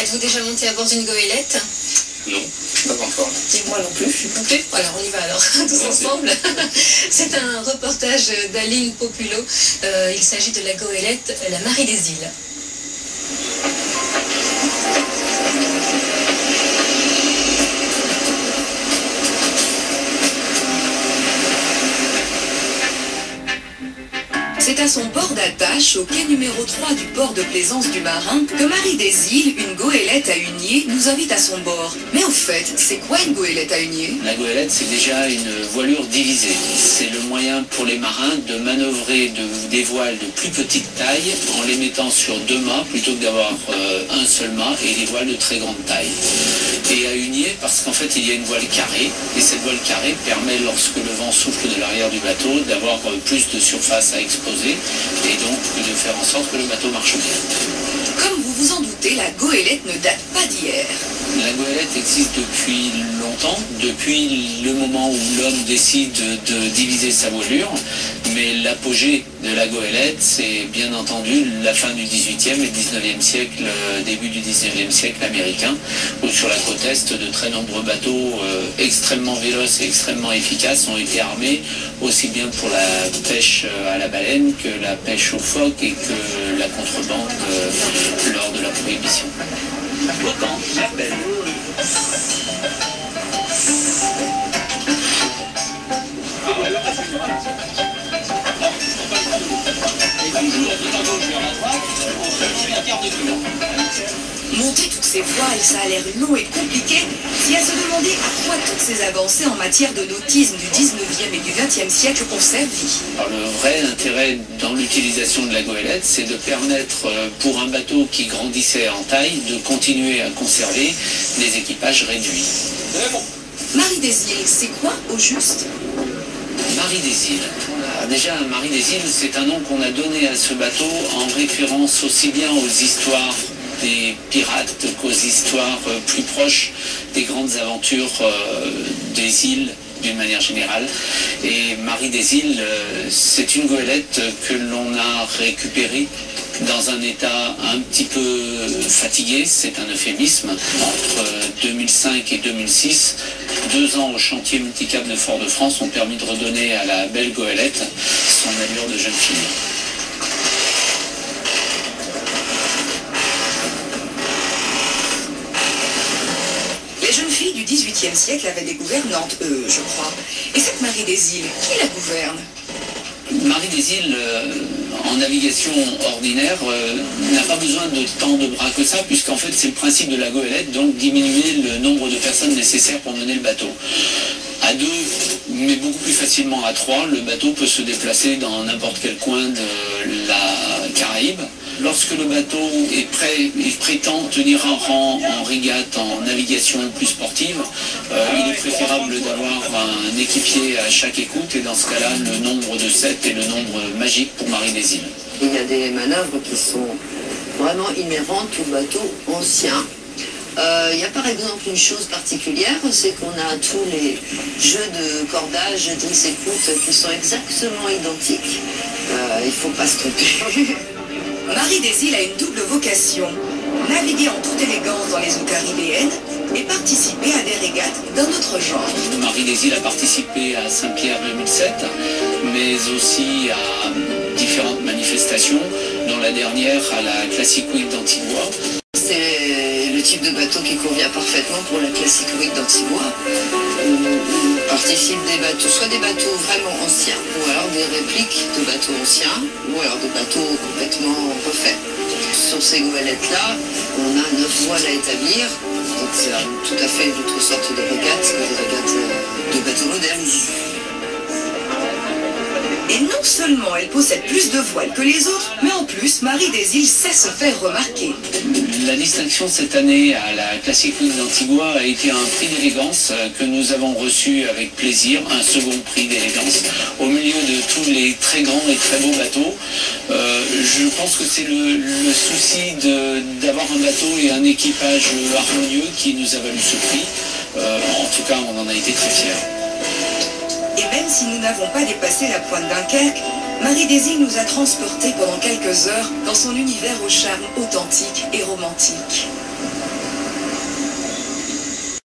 Êtes-vous déjà monté à bord d'une goélette? Non, pas encore. Moi non plus, je suis complet. Alors on y va alors, tous ensemble. C'est un reportage d'Aline Populo. Il s'agit de la goélette La Marie des Îles. C'est à son port d'attache, au quai numéro 3 du port de plaisance du Marin, que Marie des Îles, une goélette à hunier, nous invite à son bord. Mais au fait, c'est quoi une goélette à hunier? La goélette, c'est déjà une voilure divisée. C'est le moyen pour les marins de manœuvrer des voiles de plus petite taille en les mettant sur deux mâts plutôt que d'avoir un seul mât et des voiles de très grande taille. Et à hunier, parce qu'en fait, il y a une voile carrée, et cette voile carrée permet, lorsque le vent souffle de l'arrière du bateau, d'avoir plus de surface à exposer et donc de faire en sorte que le bateau marche bien. Comme vous vous en doutez, la goélette ne date pas d'hier. La goélette existe depuis longtemps, depuis le moment où l'homme décide de diviser sa voilure, mais l'apogée de la goélette, c'est bien entendu la fin du XVIIIe et XIXe siècle, début du XIXe siècle américain, où sur la côte est, de très nombreux bateaux extrêmement véloces et extrêmement efficaces ont été armés, aussi bien pour la pêche à la baleine que la pêche au phoque et que la contrebande lors de la prohibition. Autant, j'appelle. Monter toutes ces voiles, ça a l'air long et compliqué. Si à se demander à quoi toutes ces avancées en matière de nautisme du 19e et du 20e siècle ont servi. Alors, le vrai intérêt dans l'utilisation de la goélette, c'est de permettre pour un bateau qui grandissait en taille de continuer à conserver des équipages réduits. Marie des Îles, c'est quoi au juste? Marie des Îles. Alors déjà, Marie des Îles, c'est un nom qu'on a donné à ce bateau en référence aussi bien aux histoires des pirates qu'aux histoires plus proches des grandes aventures des îles d'une manière générale. Et Marie des Îles, c'est une goélette que l'on a récupérée dans un état un petit peu fatigué, c'est un euphémisme. Entre 2005 et 2006, 2 ans au chantier multicap de Fort-de-France ont permis de redonner à la belle goélette son allure de jeune fille. Les jeunes filles du XVIIIe siècle avaient des gouvernantes, je crois. Et cette Marie des Îles, qui la gouverne? Marie des Îles, en navigation ordinaire, n'a pas besoin de tant de bras que ça, puisqu'en fait c'est le principe de la goélette, donc diminuer le nombre de personnes nécessaires pour mener le bateau. À 2, mais beaucoup plus facilement à 3, le bateau peut se déplacer dans n'importe quel coin de la Caraïbe. Lorsque le bateau est prêt, il prétend tenir un rang en régate, en navigation plus sportive, il est préférable d'avoir un équipier à chaque écoute, et dans ce cas-là, le nombre de 7 est le nombre magique pour Marie des Îles. Il y a des manœuvres qui sont vraiment inhérentes au bateau ancien. Il y a par exemple une chose particulière, c'est qu'on a tous les jeux de cordage, drisse-écoute qui sont exactement identiques. Il ne faut pas se tromper. Marie des Îles a une double vocation. Naviguer en toute élégance dans les eaux caribéennes et participer à des régates d'un autre genre. Marie des Îles a participé à Saint-Pierre 2007, mais aussi à différentes manifestations, dont la dernière à la Classic Week d'Antigua. C'est le type de bateau qui convient parfaitement pour la Classic Week d'Antigua, où participent des bateaux, soit des bateaux vraiment anciens, ou alors des répliques de bateaux anciens, ou alors de bateaux complètement refaits. Sur ces goélettes-là, on a 9 voiles à établir, donc c'est tout à fait une autre sorte de régate que des régates de bateaux modernes. Et non seulement elle possède plus de voiles que les autres, mais en plus, Marie des Îles sait se faire remarquer. La distinction cette année à la Classic Week d'Antigua a été un prix d'élégance que nous avons reçu avec plaisir, un second prix d'élégance, au milieu de tous les très grands et très beaux bateaux. Je pense que c'est le souci d'avoir un bateau et un équipage harmonieux qui nous a valu ce prix. En tout cas, on en a été très fiers. Et même si nous n'avons pas dépassé la pointe Dunkerque, Marie des Îles nous a transportés pendant quelques heures dans son univers au charme authentique et romantique.